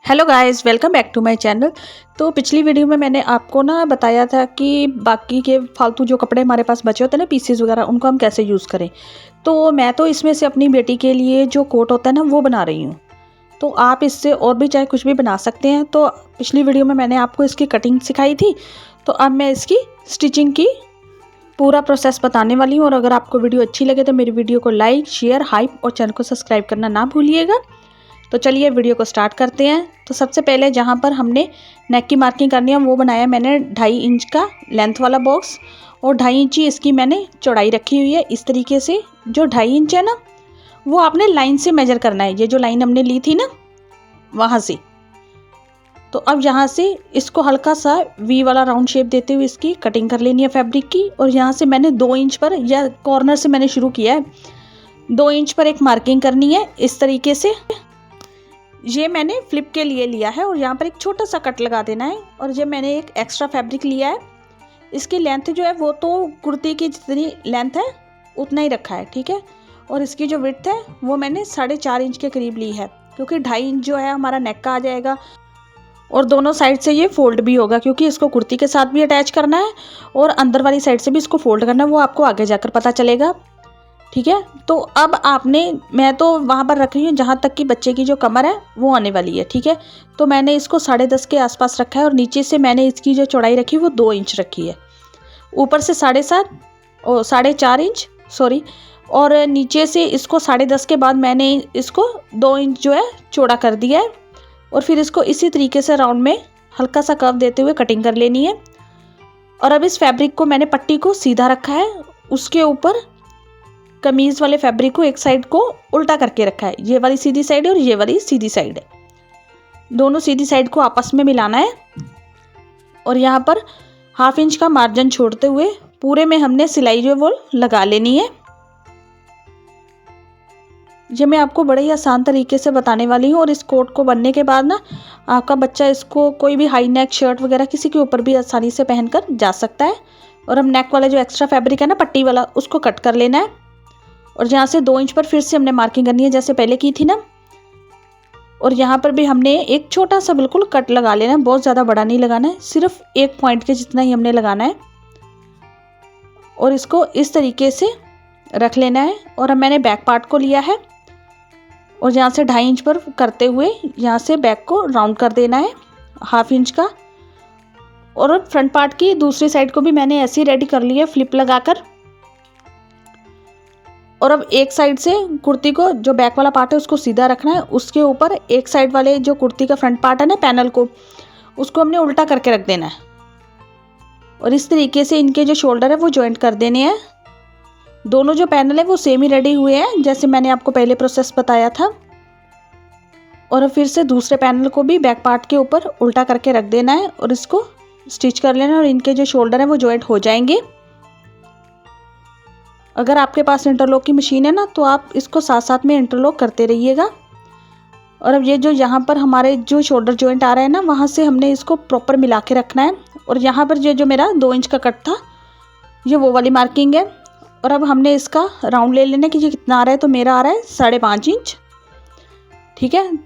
Hello guys, welcome back to my channel. तो पिछली video में मैंने आपको ना बताया था कि बाकी के फालतू जो कपड़े हमारे पास बचे होते हैं ना, पीसेस वगैरह, उनको हम कैसे यूज़ करें। तो मैं तो इसमें से अपनी बेटी के लिए जो कोट होता है ना, वो बना रही हूँ। तो आप इससे और भी चाहे कुछ भी बना सकते हैं। तो पिछली वीडियो में मैंने आपको इसकी कटिंग सिखाई थी, तो अब मैं इसकी स्टिचिंग की पूरा प्रोसेस बताने वाली हूँ। और अगर आपको वीडियो अच्छी लगे तो मेरी वीडियो को लाइक, शेयर, हाइप और चैनल को सब्सक्राइब करना ना भूलिएगा। तो चलिए वीडियो को स्टार्ट करते हैं। तो सबसे पहले जहाँ पर हमने नेक की मार्किंग करनी है वो बनाया मैंने 2.5 इंच का लेंथ वाला बॉक्स, और 2.5 इंच ही इसकी मैंने चौड़ाई रखी हुई है। इस तरीके से जो 2.5 इंच है ना, वो आपने लाइन से मेजर करना है। ये जो लाइन हमने ली थी ना, वहाँ से। तो अब यहाँ से इसको हल्का सा वी वाला राउंड शेप देते हुए इसकी कटिंग कर लेनी है फैब्रिक की। और यहाँ से मैंने 2 इंच पर, या कॉर्नर से मैंने शुरू किया है, 2 इंच पर एक मार्किंग करनी है इस तरीके से। ये मैंने फ्लिप के लिए लिया है और यहाँ पर एक छोटा सा कट लगा देना है। और ये मैंने एक एक्स्ट्रा फैब्रिक लिया है। इसकी लेंथ जो है वो तो कुर्ती की जितनी लेंथ है उतना ही रखा है, ठीक है। और इसकी जो विड्थ है वो मैंने 4.5 इंच के करीब ली है, क्योंकि 2.5 इंच जो है हमारा नेक का आ जाएगा। और दोनों साइड से ये फोल्ड भी होगा, क्योंकि इसको कुर्ती के साथ भी अटैच करना है और अंदर वाली साइड से भी इसको फोल्ड करना है। वो आपको आगे जाकर पता चलेगा, ठीक है। तो अब मैं तो वहाँ पर रख रही हूँ जहाँ तक कि बच्चे की जो कमर है वो आने वाली है, ठीक है। तो मैंने इसको 10.5 के आसपास रखा है, और नीचे से मैंने इसकी जो चौड़ाई रखी वो 2 इंच रखी है। ऊपर से 4.5 इंच, सॉरी। और नीचे से इसको 10.5 के बाद मैंने इसको 2 इंच जो है चौड़ा कर दिया है। और फिर इसको इसी तरीके से राउंड में हल्का सा कर्व देते हुए कटिंग कर लेनी है। और अब इस फैब्रिक को मैंने पट्टी को सीधा रखा है, उसके ऊपर कमीज वाले फैब्रिक को एक साइड को उल्टा करके रखा है। ये वाली सीधी साइड है और ये वाली सीधी साइड है, दोनों सीधी साइड को आपस में मिलाना है। और यहाँ पर 1/2 इंच का मार्जिन छोड़ते हुए पूरे में हमने सिलाई जो वो लगा लेनी है। ये मैं आपको बड़े ही आसान तरीके से बताने वाली हूँ। और इस कोट को बनने के बाद ना, आपका बच्चा इसको कोई भी हाई नेक शर्ट वगैरह किसी के ऊपर भी आसानी से पहनकर जा सकता है। और हम नेक वाला जो एक्स्ट्रा फैब्रिक है ना, पट्टी वाला, उसको कट कर लेना है। और यहाँ से 2 इंच पर फिर से हमने मार्किंग करनी है जैसे पहले की थी ना। और यहाँ पर भी हमने एक छोटा सा बिल्कुल कट लगा लेना है, बहुत ज़्यादा बड़ा नहीं लगाना है, सिर्फ 1 पॉइंट के जितना ही हमने लगाना है। और इसको इस तरीके से रख लेना है। और अब मैंने बैक पार्ट को लिया है, और यहाँ से 2.5 इंच पर करते हुए यहाँ से बैक को राउंड कर देना है 1/2 इंच का। और फ्रंट पार्ट की दूसरी साइड को भी मैंने ऐसे ही रेडी कर लिया फ्लिप लगाकर। और अब एक साइड से कुर्ती को, जो बैक वाला पार्ट है, उसको सीधा रखना है। उसके ऊपर एक साइड वाले जो कुर्ती का फ्रंट पार्ट है ना, पैनल को, उसको हमने उल्टा करके रख देना है। और इस तरीके से इनके जो शोल्डर है वो जॉइंट कर देने हैं। दोनों जो पैनल है वो सेम ही रेडी हुए हैं, जैसे मैंने आपको पहले प्रोसेस बताया था। और फिर से दूसरे पैनल को भी बैक पार्ट के ऊपर उल्टा करके रख देना है और इसको स्टिच कर लेना है। और इनके जो शोल्डर है वो जॉइंट हो जाएंगे। अगर आपके पास इंटरलॉक की मशीन है ना, तो आप इसको साथ साथ में इंटरलॉक करते रहिएगा। और अब ये जो यहाँ पर हमारे जो शोल्डर जॉइंट आ रहे हैं ना, वहाँ से हमने इसको प्रॉपर मिला के रखना है। और यहाँ पर ये जो मेरा 2 इंच का कट था, ये वो वाली मार्किंग है। और अब हमने इसका राउंड ले लेना कि ये कितना आ रहा है। तो मेरा आ रहा है 5.5 इंच, ठीक है।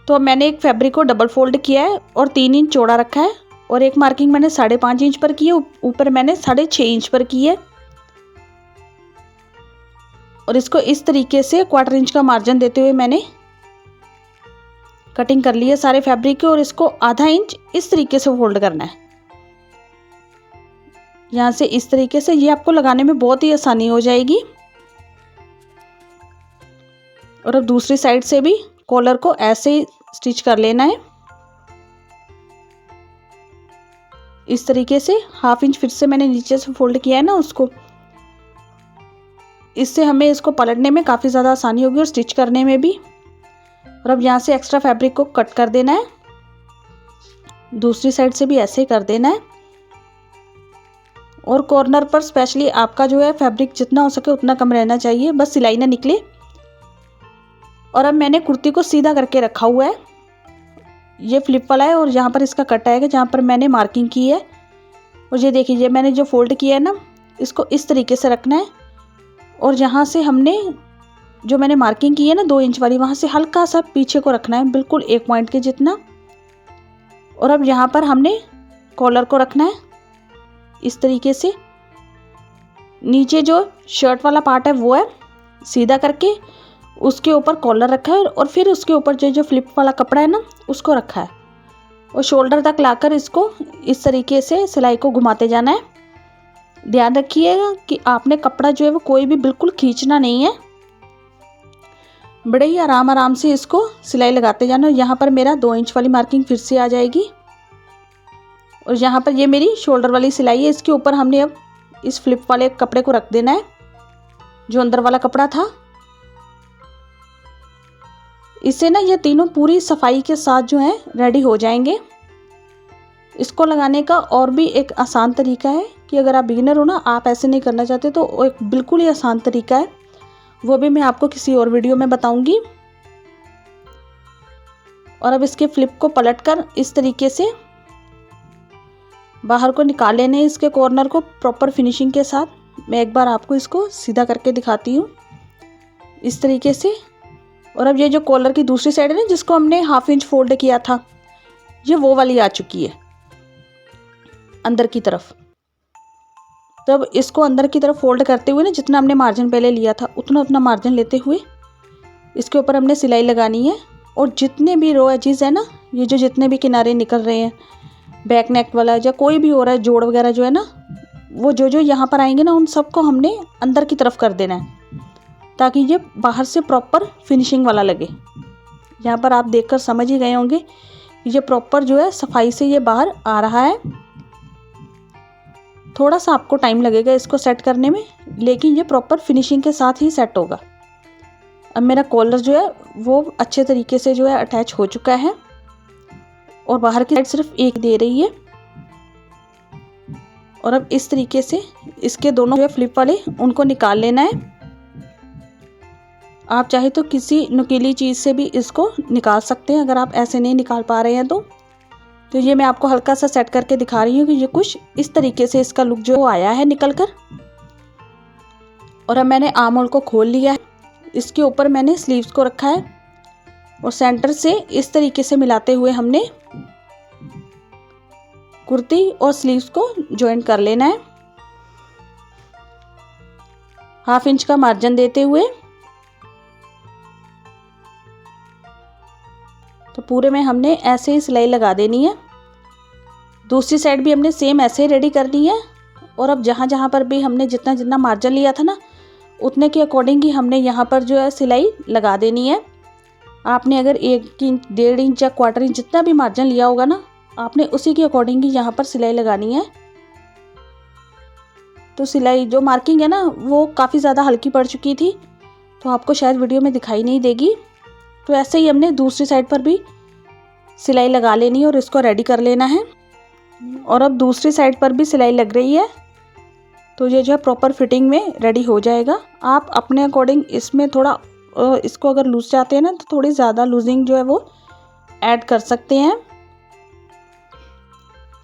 तो अब मैंने एक फैब्रिक को डबल फोल्ड किया है और 3 इंच चौड़ा रखा है। और एक मार्किंग मैंने 5.5 इंच पर की है, ऊपर मैंने 6.5 इंच पर की है। और इसको इस तरीके से 1/4 इंच का मार्जिन देते हुए मैंने कटिंग कर ली है सारे फैब्रिक की। और इसको 1/2 इंच इस तरीके से फोल्ड करना है, यहाँ से इस तरीके से। ये आपको लगाने में बहुत ही आसानी हो जाएगी। और अब दूसरी साइड से भी कॉलर को ऐसे ही स्टिच कर लेना है, इस तरीके से। 1/2 इंच फिर से मैंने नीचे से फोल्ड किया है ना उसको, इससे हमें इसको पलटने में काफ़ी ज़्यादा आसानी होगी और स्टिच करने में भी। और अब यहाँ से एक्स्ट्रा फैब्रिक को कट कर देना है, दूसरी साइड से भी ऐसे ही कर देना है। और कॉर्नर पर स्पेशली आपका जो है फैब्रिक जितना हो सके उतना कम रहना चाहिए, बस सिलाई ना निकले। और अब मैंने कुर्ती को सीधा करके रखा हुआ है, ये फ्लिप वाला है। और यहाँ पर इसका कट आएगा जहाँ पर मैंने मार्किंग की है। और ये देखिए, ये मैंने जो फोल्ड किया है ना, इसको इस तरीके से रखना है। और यहाँ से हमने जो मैंने मार्किंग की है ना 2 इंच वाली, वहाँ से हल्का सा पीछे को रखना है, बिल्कुल 1 पॉइंट के जितना। और अब यहाँ पर हमने कॉलर को रखना है इस तरीके से। नीचे जो शर्ट वाला पार्ट है वो है सीधा करके, उसके ऊपर कॉलर रखा है और फिर उसके ऊपर जो फ्लिप वाला कपड़ा है ना उसको रखा है, और शोल्डर तक लाकर इसको इस तरीके से सिलाई को घुमाते जाना है। ध्यान रखिएगा कि आपने कपड़ा जो है वो कोई भी बिल्कुल खींचना नहीं है, बड़े ही आराम आराम से इसको सिलाई लगाते जाना। और यहाँ पर मेरा 2 इंच वाली मार्किंग फिर से आ जाएगी, और यहाँ पर ये मेरी शोल्डर वाली सिलाई है, इसके ऊपर हमने अब इस फ्लिप वाले कपड़े को रख देना है जो अंदर वाला कपड़ा था। इससे ना ये तीनों पूरी सफाई के साथ जो है रेडी हो जाएंगे। इसको लगाने का और भी एक आसान तरीका है कि अगर आप बिगिनर हो ना, आप ऐसे नहीं करना चाहते, तो एक बिल्कुल ही आसान तरीका है, वो भी मैं आपको किसी और वीडियो में बताऊंगी। और अब इसके फ्लिप को पलटकर इस तरीके से बाहर को निकाल लेने, इसके कॉर्नर को प्रॉपर फिनिशिंग के साथ। मैं एक बार आपको इसको सीधा करके दिखाती हूँ इस तरीके से। और अब ये जो कॉलर की दूसरी साइड है ना, जिसको हमने 1/2 इंच फोल्ड किया था, ये वो वाली आ चुकी है अंदर की तरफ। तब इसको अंदर की तरफ फोल्ड करते हुए ना, जितना हमने मार्जिन पहले लिया था उतना मार्जिन लेते हुए इसके ऊपर हमने सिलाई लगानी है। और जितने भी रो एजेस है ना, ये जो जितने भी किनारे निकल रहे हैं, बैक नेक वाला या कोई भी हो रहा है जोड़ वगैरह जो है ना, वो जो यहाँ पर आएंगे ना, उन सबको हमने अंदर की तरफ कर देना है ताकि ये बाहर से प्रॉपर फिनिशिंग वाला लगे। यहाँ पर आप देखकर समझ ही गए होंगे कि ये प्रॉपर जो है सफाई से ये बाहर आ रहा है। थोड़ा सा आपको टाइम लगेगा इसको सेट करने में, लेकिन ये प्रॉपर फिनिशिंग के साथ ही सेट होगा। अब मेरा कॉलर जो है वो अच्छे तरीके से जो है अटैच हो चुका है, और बाहर की साइड सिर्फ एक दे रही है। और अब इस तरीके से इसके दोनों जो है फ्लिप वाले उनको निकाल लेना है। आप चाहे तो किसी नुकीली चीज़ से भी इसको निकाल सकते हैं, अगर आप ऐसे नहीं निकाल पा रहे हैं तो ये मैं आपको हल्का सा सेट करके दिखा रही हूँ कि ये कुछ इस तरीके से इसका लुक जो आया है निकल कर। और अब मैंने आर्म होल को खोल लिया है, इसके ऊपर मैंने स्लीव्स को रखा है, और सेंटर से इस तरीके से मिलाते हुए हमने कुर्ती और स्लीव्स को ज्वाइन कर लेना है 1/2 इंच का मार्जिन देते हुए। तो पूरे में हमने ऐसे ही सिलाई लगा देनी है। दूसरी साइड भी हमने सेम ऐसे ही रेडी करनी है। और अब जहाँ जहाँ पर भी हमने जितना जितना मार्जिन लिया था ना, उतने के अकॉर्डिंग ही हमने यहाँ पर जो है सिलाई लगा देनी है। आपने अगर 1 इंच 1.5 इंच या 1/4 इंच जितना भी मार्जिन लिया होगा ना, आपने उसी के अकॉर्डिंग ही यहाँ पर सिलाई लगानी है। तो सिलाई जो मार्किंग है ना, वो काफ़ी ज़्यादा हल्की पड़ चुकी थी, तो आपको शायद वीडियो में दिखाई नहीं देगी। तो ऐसे ही हमने दूसरी साइड पर भी सिलाई लगा लेनी है और इसको रेडी कर लेना है। और अब दूसरी साइड पर भी सिलाई लग रही है, तो ये जो है प्रॉपर फिटिंग में रेडी हो जाएगा। आप अपने अकॉर्डिंग इसमें थोड़ा इसको अगर लूज चाहते हैं ना, तो थोड़ी ज़्यादा लूजिंग जो है वो ऐड कर सकते हैं।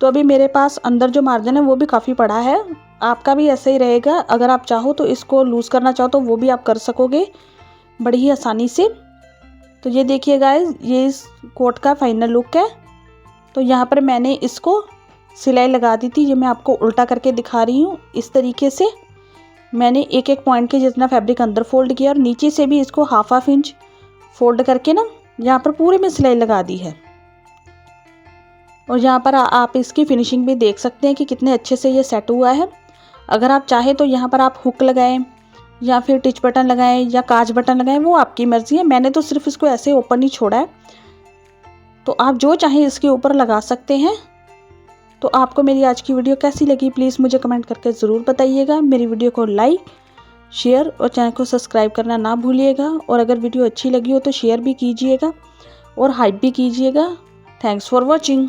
तो अभी मेरे पास अंदर जो मार्जिन है वो भी काफ़ी बड़ा है, आपका भी ऐसा ही रहेगा। अगर आप चाहो तो इसको लूज़ करना चाहो तो वो भी आप कर सकोगे बड़ी ही आसानी से। तो ये देखिए गाइस, ये इस कोट का फाइनल लुक है। तो यहाँ पर मैंने इसको सिलाई लगा दी थी, ये मैं आपको उल्टा करके दिखा रही हूँ। इस तरीके से मैंने एक एक पॉइंट के जितना फैब्रिक अंदर फोल्ड किया, और नीचे से भी इसको 1/2 इंच फोल्ड करके ना यहाँ पर पूरे में सिलाई लगा दी है। और यहाँ पर आप इसकी फिनिशिंग भी देख सकते हैं कि कितने अच्छे से ये सेट हुआ है। अगर आप चाहें तो यहाँ पर आप हुक लगाएं या फिर टिच बटन लगाएं या काज बटन लगाएं, वो आपकी मर्ज़ी है। मैंने तो सिर्फ इसको ऐसे ओपन ही छोड़ा है, तो आप जो चाहें इसके ऊपर लगा सकते हैं। तो आपको मेरी आज की वीडियो कैसी लगी प्लीज़ मुझे कमेंट करके ज़रूर बताइएगा। मेरी वीडियो को लाइक, शेयर और चैनल को सब्सक्राइब करना ना भूलिएगा। और अगर वीडियो अच्छी लगी हो तो शेयर भी कीजिएगा और हाइप भी कीजिएगा। Thanks for watching.